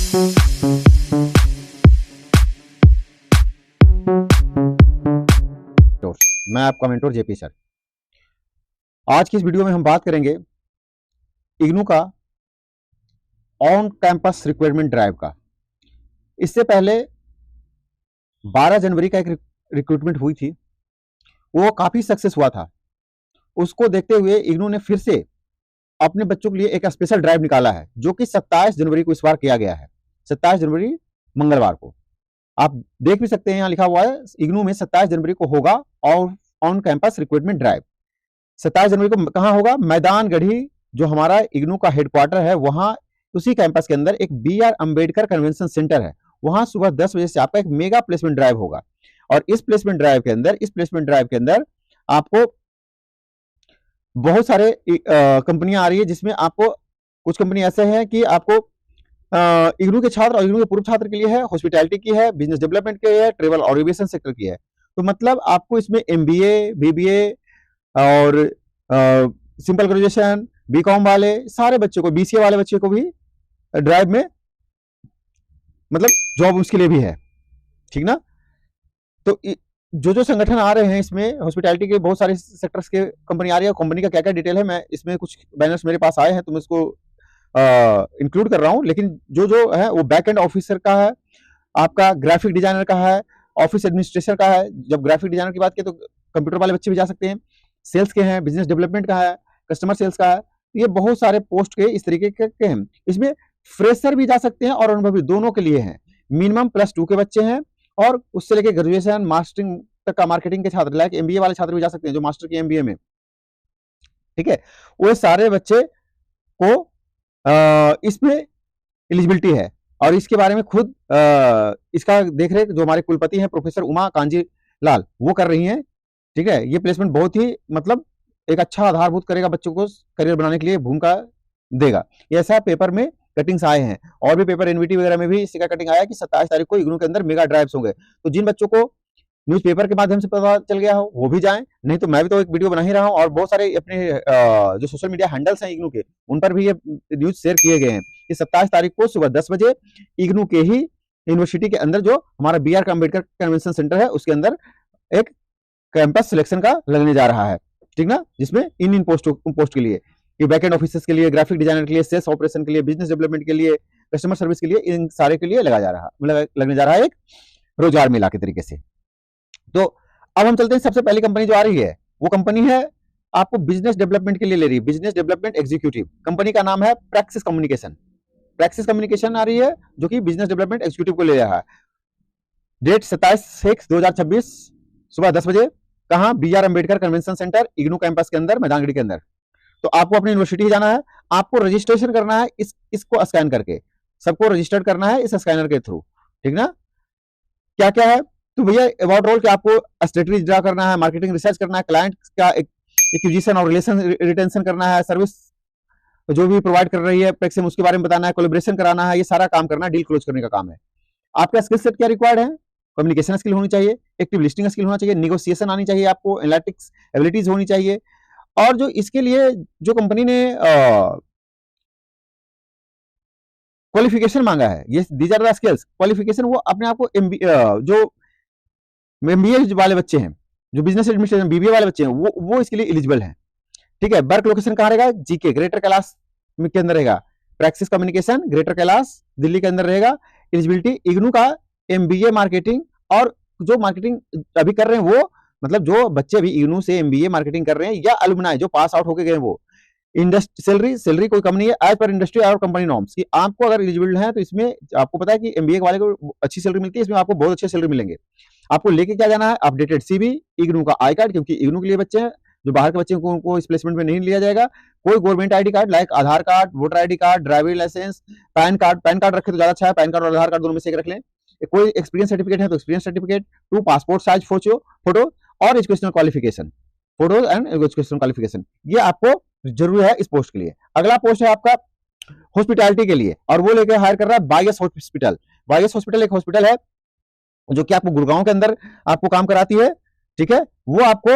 मैं आपका mentor JP sir. आज की इस वीडियो में हम बात करेंगे इग्नू का ऑन कैंपस रिक्वायरमेंट ड्राइव का। इससे पहले 12 जनवरी का एक रिक्रूटमेंट हुई थी, वो काफी सक्सेस हुआ था। उसको देखते हुए इग्नू ने फिर से अपने बच्चों के लिए एक स्पेशल ड्राइव निकाला है, जो कि 27 जनवरी को इस बार किया गया है। 27 जनवरी मंगलवार को आप देख भी सकते हैं, यहाँ लिखा हुआ है इग्नू में 27 जनवरी को होगा और ऑन कैंपस रिक्रूटमेंट ड्राइव। 27 जनवरी को कहां होगा? मैदान गढ़ी, जो हमारा इग्नू का हेडक्वार्टर है, वहां उसी कैंपस के अंदर एक BR अंबेडकर कन्वेंशन सेंटर है। वहां सुबह 10 बजे से आपका एक मेगा प्लेसमेंट ड्राइव होगा। और इस प्लेसमेंट ड्राइव के अंदर आपको बहुत सारे कंपनियां आ रही है, जिसमें आपको कुछ कंपनी ऐसे हैं कि आपको इग्नू के छात्र और इग्नू के पूर्व छात्र के लिए है, हॉस्पिटैलिटी की है, बिजनेस डेवलपमेंट की है, ट्रेवल और एविएशन सेक्टर की है। तो मतलब आपको इसमें MBA, BBA और सिंपल ग्रेजुएशन, BCom वाले सारे बच्चों को, BCA वाले बच्चे को भी ड्राइव में मतलब जॉब उसके लिए भी है, ठीक ना। तो जो संगठन आ रहे हैं इसमें, हॉस्पिटैलिटी के बहुत सारे सेक्टर्स के कंपनी आ रही है। कंपनी का क्या क्या डिटेल है, मैं इसमें कुछ बैनर्स मेरे पास आए हैं तो मैं इसको इंक्लूड कर रहा हूं। लेकिन जो है वो बैक एंड ऑफिसर का है, आपका ग्राफिक डिजाइनर का है, ऑफिस एडमिनिस्ट्रेशन का है। जब ग्राफिक डिजाइनर की बात की तो कंप्यूटर वाले बच्चे भी जा सकते हैं, सेल्स के हैं, बिजनेस डेवलपमेंट का है, कस्टमर सेल्स का है। ये बहुत सारे पोस्ट के इस तरीके के हैं। इसमें फ्रेशर भी जा सकते हैं और अनुभवी दोनों के लिए हैं। मिनिमम +2 के बच्चे हैं और उससे लेके ग्रेजुएशन, मास्टरिंग तक का मार्केटिंग के छात्र, लाइक MBA वाले छात्र भी जा सकते हैं जो मास्टर की MBA में, ठीक है। वो सारे बच्चे को इसमें एलिजिबिलिटी है। और इसके बारे में खुद इसका देखरेख जो हमारे कुलपति हैं प्रोफेसर उमा कांजी लाल, वो कर रही हैं, ठीक है। ये प्लेसमेंट बहुत ही मतलब एक अच्छा आधारभूत करेगा, बच्चों को करियर बनाने के लिए भूमिका देगा। ये ऐसा पेपर में कटिंग्स आए हैं और भी पेपर NVT वगैरह में भी इसका कटिंग आया कि 27 तारीख को इग्नू के अंदर मेगा ड्राइव्स होंगे। तो जिन बच्चों को न्यूज़पेपर के माध्यम से पता चल गया हो वो भी जाएं, नहीं तो मैं भी तो एक वीडियो बना ही रहा हूं और बहुत सारे अपने जो सोशल मीडिया हैंडल्स हैं इग्नू के, उन पर भी ये न्यूज शेयर किए गए हैं कि 27 तारीख को सुबह 10 बजे इग्नू के ही यूनिवर्सिटी के अंदर जो हमारा BR अंबेडकर कन्वेंशन सेंटर है उसके अंदर एक कैंपस सिलेक्शन का लगने जा रहा है, ठीक ना। जिसमें इन पोस्ट के लिए, बैकएंड ऑफिसर्स के लिए, ग्राफिक डिजाइनर के लिए, सेल्स ऑपरेशन के लिए, बिजनेस डेवलपमेंट के लिए, कस्टमर सर्विस के लिए, इन सारे के लिए लगने जा रहा है एक रोजगार मेला के तरीके से। तो अब हम चलते हैं, सबसे पहली कंपनी जो आ रही है वो कंपनी है आपको बिजनेस डेवलपमेंट के लिए ले रही है, बिजनेस डेवलपमेंट एग्जीक्यूटिव। कंपनी का नाम है प्रैक्सिस कम्युनिकेशन। प्रैक्सिस कम्युनिकेशन आ रही है जो कि बिजनेस डेवलपमेंट एग्जीक्यूटिव को ले रहा है। डेट 27/6/2026 सुबह 10 बजे। कहां? BR Ambedkar convention centre IGNOU campus के अंदर, मैदानगढ़ी के अंदर। तो आपको अपनी यूनिवर्सिटी ही जाना है, आपको रजिस्ट्रेशन करना है इसको स्कैन करके, सबको रजिस्टर्ड करना है इस स्कैनर के थ्रू, ठीक ना। क्या क्या है तो भैया अबाउट रोल के आपको स्ट्रेटजी ड्रा करना है, मार्केटिंग रिसर्च करना है, क्लाइंट का एक्विजिशन और रिलेशन रिटेंशन करना है, सर्विस जो भी प्रोवाइड कर रही है प्रेक्सिम उसके बारे में बताना है, कोलैबोरेशन कराना है, ये सारा काम करना है, डील क्लोज करने का काम है। आपका स्किल सेट क्या रिक्वायर्ड है? कम्युनिकेशन स्किल होनी चाहिए, एक्टिव लिस्टिंग स्किल होना चाहिए, निगोसिएशन आनी चाहिए आपको, एनालिटिक्स एबिलिटीज होनी चाहिए। और जो इसके लिए जो कंपनी ने क्वालिफिकेशन मांगा है, ये these are the skills qualification, वो अपने आप को जो MBA वाले बच्चे हैं, जो बिजनेस एडमिनिस्ट्रेशन BBA वाले बच्चे हैं, वो इसके लिए एलिजिबल हैं, ठीक है। वर्क लोकेशन कहां रहेगा? GK ग्रेटर कैलाश के अंदर रहेगा। Praxis communication greater Kailash Delhi के अंदर रहेगा। एलिजिबिलिटी इग्नू का MBA मार्केटिंग, और जो मार्केटिंग अभी कर रहे हैं वो मतलब जो बच्चे अभी इग्नू से MBA मार्केटिंग कर रहे हैं या अलुमनाई जो पास आउट होके गए, वो सैलरी कोई कम नहीं है एज पर इंडस्ट्री और कंपनी नॉर्म्स की। आपको अगर एलिजिबल है तो इसमें आपको पता है कि MBA वाले को अच्छी सैलरी मिलती है, इसमें आपको बहुत अच्छे सैलरी मिलेंगे। आपको लेके क्या जाना है? अपडेटेड CV, इग्नू का आई कार्ड, क्योंकि इग्नू के लिए बच्चे हैं, जो बाहर के बच्चे को उनको इस प्लेसमेंट में नहीं लिया जाएगा। कोई government ID card like Aadhaar card, voter ID card, driving licence, PAN card रखे तो ज्यादा अच्छा है, पैन कार्ड और आधार कार्ड दोनों में से एक रख लें। कोई एक्सपीरियंस सर्टिफिकेट है तो experience certificate, 2 passport size photo और educational qualification, photos and educational qualification, ये आपको जरूरी है इस पोस्ट के लिए। अगला पोस्ट है आपका हॉस्पिटैलिटी के लिए, और वो लेके हायर कर रहा है बायस हॉस्पिटल। बायस हॉस्पिटल एक हॉस्पिटल है जो कि आपको गुड़गांव के अंदर आपको काम कराती है, ठीक है। वो आपको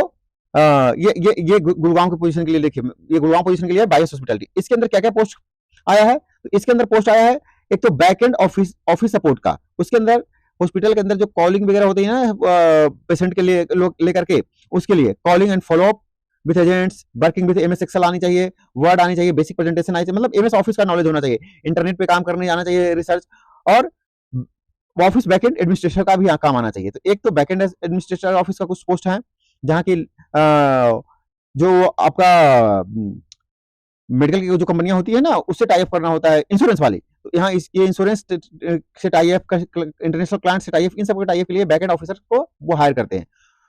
ये गुड़गांव की पोजीशन के लिए, देखिए ये गुड़गांव पोजीशन के लिए बायस हॉस्पिटैलिटी। इसके अंदर क्या क्या पोस्ट आया है? तो इसके अंदर पोस्ट आया है एक तो बैक एंड ऑफिस सपोर्ट का, उसके अंदर हॉस्पिटल के अंदर जो कॉलिंग वगैरह होती है ना पेशेंट के लिए लेकर के, उसके लिए calling and follow up with agents, working with MS Excel आनी चाहिए, वर्ड आनी चाहिए, बेसिक प्रेजेंटेशन आनी चाहिए, मतलब एमएस ऑफिस का नॉलेज होना चाहिए, इंटरनेट पे काम करने जाना चाहिए, रिसर्च, और ऑफिस बैकएंड एडमिनिस्ट्रेटर का भी यहाँ काम आना चाहिए। तो एक तो बैकएंड एडमिनिस्ट्रेटर ऑफिस का कुछ पोस्ट है जहाँ की जो आपका मेडिकल की जो कंपनियां होती है ना उससे टाई अप करना होता है, इंश्योरेंस वाली, तो यहाँ ये इंश्योरेंस से टाई अप, इंटरनेशनल क्लाइंट से टाई अप, इन सब के टाई अप के लिए बैकएंड ऑफिसर को वो हायर करते हैं।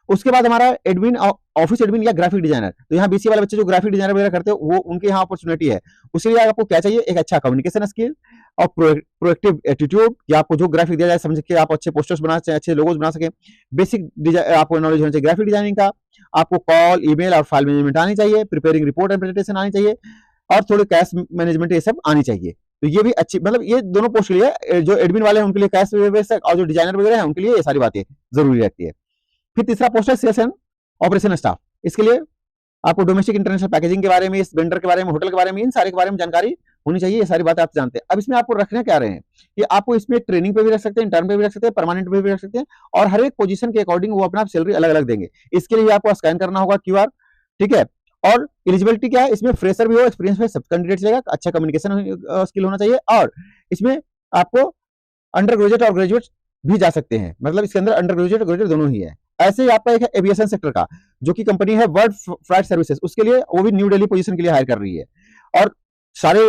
उसके बाद हमारा एडमिन, ऑफिस एडमिन या ग्राफिक डिजाइनर, तो यहाँ बीसीए वाले बच्चे जो ग्राफिक डिजाइनर वगैरह करते हैं वो उनके यहाँ अपॉर्चुनिटी है। उसके लिए आपको क्या चाहिए, एक अच्छा कम्युनिकेशन स्किल और प्रोएक्टिव एटीट्यूड, कि आपको जो ग्राफिक दिया जाए समझ के आप अच्छे पोस्टर्स बना सकें, अच्छे लोगोज बना सके, बेसिक आपको नॉलेज होना चाहिए ग्राफिक डिजाइनिंग का, आपको कॉल, ईमेल और फाइल मैनेजमेंट आनी चाहिए, प्रिपेयरिंग रिपोर्ट एंड प्रेजेंटेशन आनी चाहिए, और थोड़ी कैश मैनेजमेंट ये सब आनी चाहिए। तो ये भी अच्छी, मतलब ये दोनों पोस्ट के लिए, जो एडमिन वाले हैं उनके लिए कैश और जो डिजाइनर वगैरह है उनके लिए ये सारी बातें जरूरी रहती है। फिर तीसरा पोस्ट है सेल्स एंड ऑपरेशन स्टाफ। इसके लिए आपको डोमेस्टिक इंटरनेशनल पैकेजिंग के बारे में, इस वेंडर के बारे में, होटल के बारे में, इन सारे के बारे में जानकारी होनी चाहिए। ये सारी बातें आप जानते हैं। अब इसमें आपको रखना क्या रहे हैं कि आपको इसमें ट्रेनिंग पे भी रख सकते हैं, इंटर्न पे भी रख सकते हैं, परमानेंट पे भी रख सकते हैं, और हर एक पोजीशन के अकॉर्डिंग वो अपना सैलरी अलग अलग देंगे। इसके लिए आपको स्कैन करना होगा क्यूआर, ठीक है। और एलिजिबिलिटी क्या है, इसमें फ्रेशर भी हो, एक्सपीरियंस में सब कैंडिडेट चलेगा, अच्छा कम्युनिकेशन स्किल होना चाहिए, और इसमें आपको अंडर ग्रेजुएट और ग्रेजुएट भी जा सकते हैं, मतलब इसके अंदर अंडर ग्रेजुएट और ग्रेजुएट दोनों ही है। ऐसे ही आपका एक है एविएशन सेक्टर का, जो कि कंपनी है वर्ल्ड फ्लाइट सर्विसेज, उसके लिए वो भी न्यू दिल्ली पोजीशन के लिए हायर कर रही है। और सारे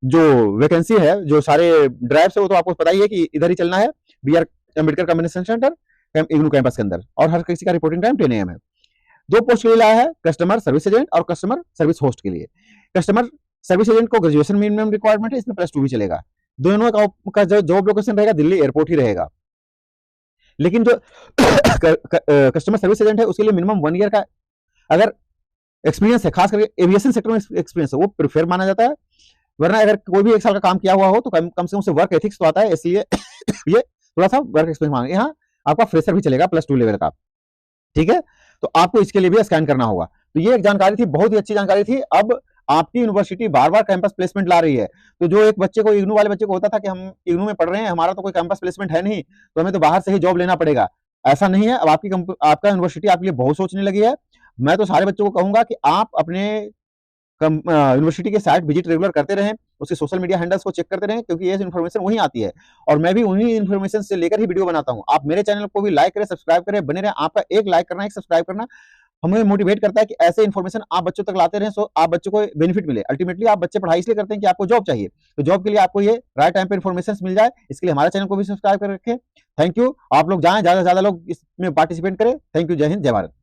जो वैकेंसी है, जो सारे ड्राइव्स है, वो तो आपको पता ही है कि इधर ही चलना है, BR Ambedkar communication centre IGNOU campus के अंदर, और हर किसी का रिपोर्टिंग टाइम 10 AM है। दो पोस्ट के लिए लाया है, कस्टमर सर्विस एजेंट और कस्टमर सर्विस होस्ट के लिए। कस्टमर सर्विस एजेंट को ग्रेजुएशन मिनिमम रिक्वायरमेंट है, इसमें +2 भी चलेगा। दोनों का जो जॉब लोकेशन रहेगा दिल्ली एयरपोर्ट ही रहेगा। लेकिन जो कस्टमर सर्विस एजेंट है उसके लिए मिनिमम 1 ईयर का अगर एक्सपीरियंस है, खास करके एविएशन सेक्टर में एक्सपीरियंस है, वो प्रेफर माना जाता है। वरना अगर कोई भी 1 साल का काम किया हुआ हो तो कम से कम से वर्क एथिक्स तो आता है, इसलिए ये थोड़ा सा वर्क एक्सपीरियंस मांगे। यहाँ आपका फ्रेशर भी चलेगा +2 लेवल का, ठीक है। तो आपको इसके लिए भी स्कैन करना होगा। तो ये एक जानकारी थी, बहुत ही अच्छी जानकारी थी। अब आपकी यूनिवर्सिटी बार बार कैंपस प्लेसमेंट ला रही है, तो जो एक बच्चे को, इग्नू वाले बच्चे को होता था कि हम इग्नू में पढ़ रहे हैं, हमारा तो कोई कैंपस प्लेसमेंट है नहीं, तो हमें तो बाहर से ही जॉब लेना पड़ेगा, ऐसा नहीं है। अब आपका यूनिवर्सिटी आपके लिए बहुत सोचने लगी है। मैं तो सारे बच्चों को कहूंगा कि आप अपने यूनिवर्सिटी के साइट विजिट रेगुलर करते रहें, उसके सोशल मीडिया हैंडल्स को चेक करते रहें, क्योंकि ये इन्फॉर्मेशन वहीं आती है, और मैं भी उन्हीं इन्फॉर्मेशन से लेकर ही वीडियो बनाता हूं। आप मेरे चैनल को भी लाइक करें, सब्सक्राइब करें, बने रहें। आपका एक लाइक करना, एक सब्सक्राइब करना हमें मोटिवेट करता है कि ऐसे इन्फॉर्मेशन आप बच्चों तक लाते रहें, सो आप बच्चों को बेनिफिट मिले। अल्टीमेटली आप बच्चे पढ़ाई इसलिए करते हैं कि आपको जॉब चाहिए, तो जॉब के लिए आपको ये राइट टाइम पे इन्फॉर्मेशन मिल जाए, इसके लिए हमारे चैनल को भी सब्सक्राइब कर रखें। Thank you. आप लोग जाएं, ज्यादा से ज्यादा लोग इसमें पार्टिसिपेट करें। Thank you. जय हिंद, जय भारत।